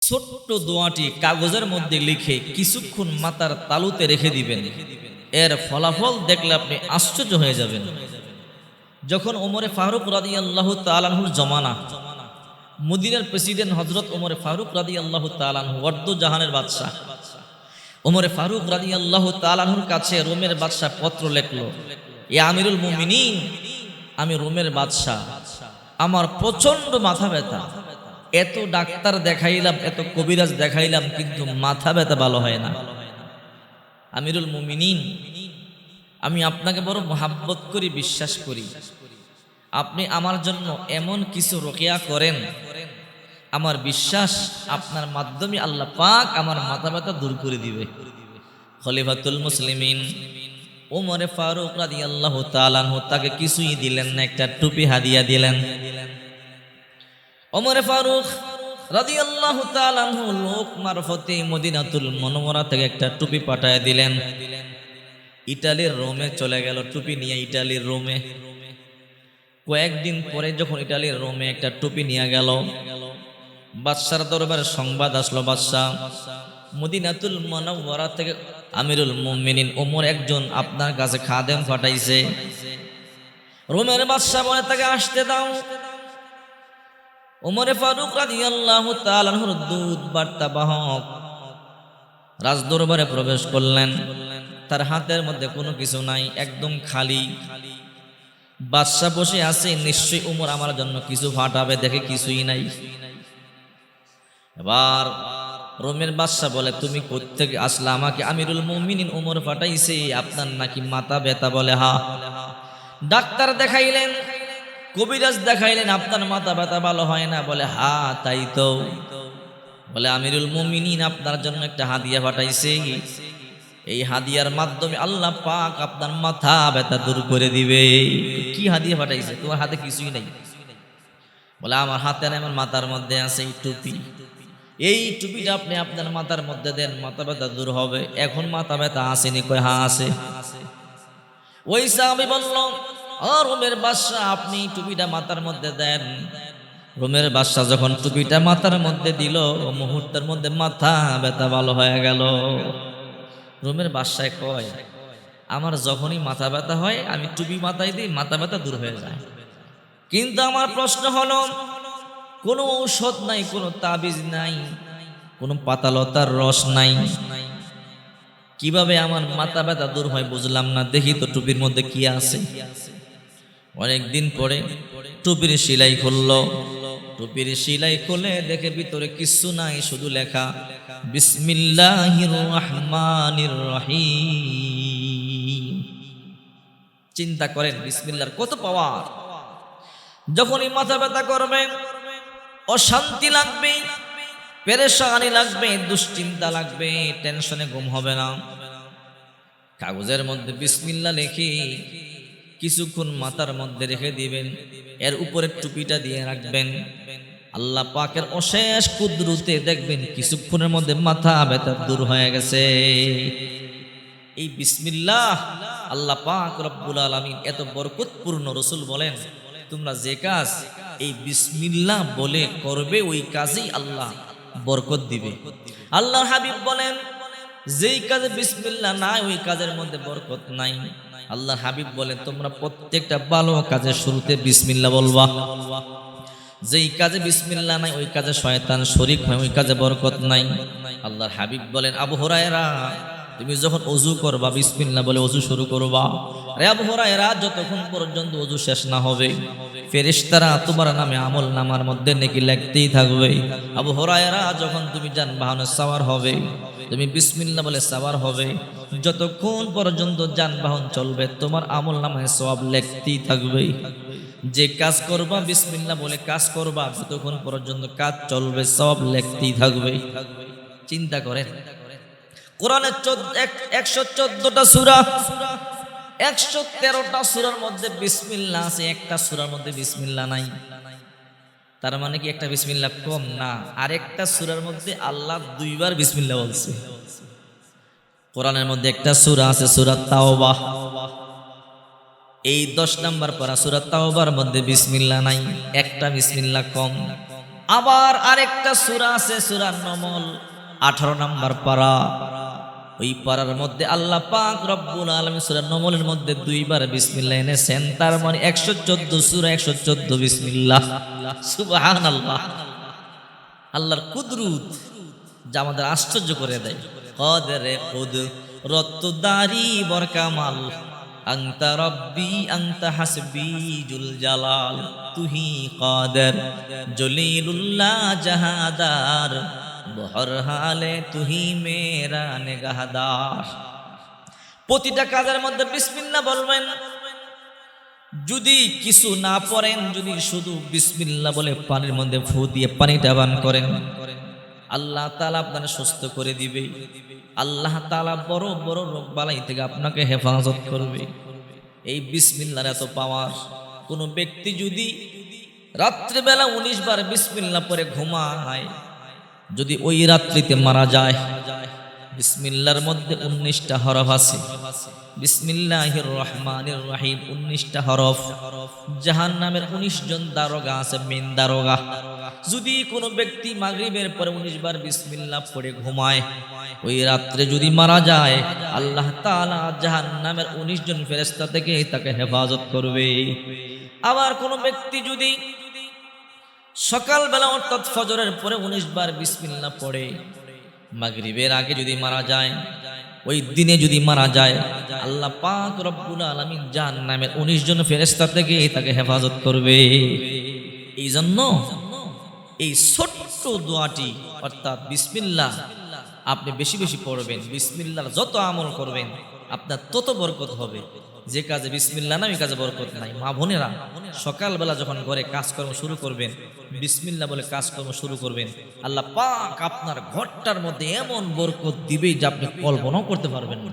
ছোট্ট দোয়াটি কাগজের মধ্যে লিখে কিছুক্ষণ মাথার তালুতে রেখে দিবেন। এর ফলাফল দেখলে আপনি আশ্চর্য হয়ে যাবেন। যখন ওমরে ফারুক রাদিয়াল্লাহু তাআলা আনহুর জমানা, মদিনার প্রেসিডেন্ট হযরত ওমরে ফারুক রাদিয়াল্লাহু তাআলা আনহু অর্ধ জাহানের বাদশাহ, ওমরে ফারুক রাদিয়াল্লাহু তাআলা আনহুর কাছে রোমের বাদশাহ পত্র লিখলো, ইয়া আমিরুল মুমিনিন, আমি রোমের বাদশাহ, আমার প্রচন্ড মাথা ব্যথা, এত ডাক্তার দেখাইলাম, এত কবিরাজ দেখাইলাম, কিন্তু মাথা ব্যথা ভালো হয় না। আমিরুল মুমিনিন, আমি আপনাকে বড় মহাব্বত করি, বিশ্বাস করি, আপনি আমার জন্য এমন কিছু রকিয়া করেন, আমার বিশ্বাস আপনার মাধ্যমে আল্লাহ পাক আমার মাথা ব্যথা দূর করে দিবে। খলিফাতুল মুসলিমিন ওমরে ফারুক রাদিয়াল্লাহু তাআলা আনহু তাকে কিছুই দিলেন না, একটা টুপি হাদিয়া দিলেন। ওমরে ফারুক রাদিয়াল্লাহু তাআলা আনহু লোক মারফতে মদিনাতুল মুনাওয়ারা থেকে একটা টুপি পাঠায় দিলেন। ইতালির রোমে চলে গেল টুপি নিয়ে, ইতালির রোমে। কয়েকদিন পরে যখন ইতালির রোমে একটা টুপি নিয়ে গেল, বাদশার দরবারে সংবাদ আসলো, বাদশাহ, মদিনাতুল মুনাওয়ারা থেকে আমিরুল মুমিনিন ওমর একজন আপনার কাছে খাদেম পাঠাইছে। রোমের বাদশাহ বলে তাকে আসতে দাও। ওমরে ফারুক রাদিয়াল্লাহু তাআলা আনহুর দূত বার্তাবাহক রাজদরবারে প্রবেশ করলেন। তার হাতের মধ্যে কোনো কিছু নাই, একদম খালি। বাদশাহ বসে আছে, নিশ্চয়ই ওমর আমার জন্য কিছু পাঠাবে, দেখে কিছুই নাই। এবার রোমের বাদশাহ বলে, তুমি কোত্থেকে আসলা? আমাকে আমিরুল মুমিনিন ওমর পাঠাইছে, আপনার নাকি মাথা ব্যথা। বলে হা। ডাক্তার দেখাইলেন, কবিরাজ দেখাইলেন, আপনার মাথা ব্যথা ভালো হয় না। বলে হা, তাই তো। বলে আমিরুল মুমিনিন আপনার জন্য একটা হাদিয়া পাঠাইছে, এই হাদিয়ার মাধ্যমে আল্লাহ পাক আপনার মাথা ব্যথা দূর করে দিবে। কি হাদিয়া পাঠাইছে? তোমার হাতে কিছুই নাই। বলে আমার হাতে নাই, আমার মাথার মধ্যে আছে এই টুপি। এই টুপিটা আপনি আপনার মাথার মধ্যে দেন, মাথা ব্যথা দূর হবে। এখন মাথা ব্যথা আসেনি? কয় হ্যাঁ আছে। ওই সাহাবী বলল, ও রোমের বাদশাহ, আপনি টুপিটা মাথার মধ্যে দেন। রোমের বাদশাহ যখন টুপিটা মাথার মধ্যে দিল, মুহূর্তের মধ্যে মাথা ব্যথা ভালো হয়ে গেল। রোমের বাদশাহ কয়, আমার যখনই মাথা ব্যথা হয় আমি টুপি মাথায় দিই, মাথা ব্যথা দূর হয়ে যায়। কিন্তু আমার প্রশ্ন হলো, কোনো ঔষধ নাই, কোনো তাবিজ নাই, কোনো পাতালতার রস নাই, কিভাবে আমার মাথা ব্যথা দূর হয় বুঝলাম না। দেখি তো টুপির মধ্যে কি আছে। অনেকদিন পরে টুপির সেলাই খুলল। টুপির সেলাই খুলে দেখে ভিতরে কিছু নাই, শুধু লেখা বিসমিল্লাহির রহমানির রহিম। চিন্তা করেন বিসমিল্লাহর কত পাওয়ার। যখনই মাথা ব্যথা করবে, অশান্তি লাগবে, পেরেশানি লাগবে, দুশ্চিন্তা লাগবে, টেনশনে ঘুম হবে না, কাগজের মধ্যে বিসমিল্লাহ লিখে কিছুক্ষণ মাথার মধ্যে রেখে দিবেন। এর উপরে টুপিটা দিয়ে রাখবেন। আল্লাহ পাকের অশেষ কুদরতে দেখবেন কিছুক্ষণের মধ্যে মাথা ব্যথা দূর হয়ে গেছে। এই বিসমিল্লাহ আল্লাহ পাক রব্বুল আলামিন এত বরকতপূর্ণ। রাসূল বলেন, তোমরা যে কাজ এই বিসমিল্লাহ বলে করবে, ওই কাজেই আল্লাহ বরকত দিবে। আল্লাহর হাবিব বলেন, যেই কাজে বিসমিল্লাহ নাই, ওই কাজের মধ্যে বরকত নাই। আল্লাহর হাবিব বলেন, তোমরা প্রত্যেকটা ভালো কাজের শুরুতে বিসমিল্লাহ বলবা। যেই কাজে বিসমিল্লাহ নাই, ওই কাজে শয়তান শরীক হয়, ওই কাজে বরকত নাই। আল্লাহর হাবিব বলেন, আবু হুরায়রা, তুমি যখন ওযু করবা বিসমিল্লাহ বলে ওযু শুরু করবা। আরে আবু হুরায়রা, যতক্ষণ পর্যন্ত ওযু শেষ না হবে ফেরেশতারা তোমার নামে আমল নামার মধ্যে নেকি লিখতেই থাকবে। আবু হুরায়রা, যখন তুমি যানবাহনে সাওয়ার হবে, তুমি বিসমিল্লাহ বলে সাওয়ার হবে, যতক্ষণ পর্যন্ত যানবাহন চলবে তোমার আমল নামায় সওয়াব লিখতেই থাকবে। যে কাজ করবা বিসমিল্লাহ বলে কাজ করবা, যতক্ষণ পর্যন্ত কাজ চলবে সওয়াব লিখতেই থাকবে। চিন্তা করেন, কোরআনের 114টা সূরা, 113টা সূরার মধ্যে বিসমিল্লাহ আছে, একটা সূরার মধ্যে বিসমিল্লাহ নাই। তার মানে কি একটা বিসমিল্লাহ কম না? আরেকটা সূরার মধ্যে আল্লাহ দুইবার বিসমিল্লাহ বলছে। কোরআনের মধ্যে একটা সূরা আছে সূরা তাওবা, এই 10 নম্বর পারা সূরা তাওবার মধ্যে বিসমিল্লাহ নাই, একটা বিসমিল্লাহ কম। আবার আরেকটা সূরা আছে, সূরা নমল 18 নম্বর পারা। ওই পারার মধ্যে আল্লাহ পাক রব্বুল আলামিন সূরা নমলের মধ্যে দুইবার বিসমিল্লাহ এনেছেন, তার মানে 114 সূরা 114 বিসমিল্লাহ। সুবহানাল্লাহ। আল্লাহর কুদরত যা আমাদের আশ্চর্য করে দেয়। কদরে কুদরতদারি বরকামাল, আনতা রব্বি আনতা হাসবি জুল জালাল, তুহি কাদের জলিলুল্লাহ জাহাদার, বহর হালে তুহি মেরা নেগাহদার। প্রতিটা কাজের মধ্যে বিসমিল্লাহ বলবেন। যদি কিছু না পড়েন, যদি শুধু বিসমিল্লাহ বলে পানির মধ্যে ফু দিয়ে পানিটা পান করেন, আল্লাহ তাআলা আপনাকে সুস্থ করে দিবে। আল্লাহ তাআলা বড় বড় রোগ বালাই থেকে আপনাকে হেফাজত করবে। এই বিসমিল্লাহর এত পাওয়ার। কোনো ব্যক্তি যদি রাত্রিবেলা 19 বার বিসমিল্লাহ পড়ে ঘুমায়, যদি ওই রাত্রিতে মারা যায়, বিসমিল্লাহর মধ্যে 19টা হরফ আছে। বিসমিল্লাহির রহমানির রহিম 19টা হরফ। জাহান্নামের 19 জন দারোগা আছে, মেন দারোগা। যদি কোনো ব্যক্তি মাগরিবের পরে 19 বার বিসমিল্লাহ পড়ে ঘুমায়, ওই রাত্রে যদি মারা যায়, আল্লাহ তাআলা জাহান্নামের 19 জন ফেরেশতা থেকে তাকে হেফাজত করবে। আবার কোনো ব্যক্তি যদি সকালবেলা অর্থাৎ ফজরের পরে 19 বার বিসমিল্লাহ পড়ে মাগরিবের আগে যদি মারা যায়, ওই দিনে যদি মারা যায়, আল্লাহ পাক রব্বুল আলামিন জাহান্নামের 19 জন ফেরেশতা থেকে তাকে হেফাজত করবে। এই জন্য এই ছোট্ট দোয়াটি অর্থাৎ বিসমিল্লাহ আপনি বেশি বেশি পড়বেন। বিসমিল্লাহর যত আমল করবেন আপনার তত বরকত হবে। যে কাজে বিসমিল্লাহ না, ওই কাজে বরকত নাই। মা বোনেরা, সকালবেলা যখন ঘরে কাজকর্ম শুরু করবেন, বিসমিল্লাহ বলে কাজকর্ম শুরু করবেন, আল্লাহ পাক আপনার ঘরটার মধ্যে এমন বরকত দিবে যে আপনি কল্পনাও করতে পারবেন না।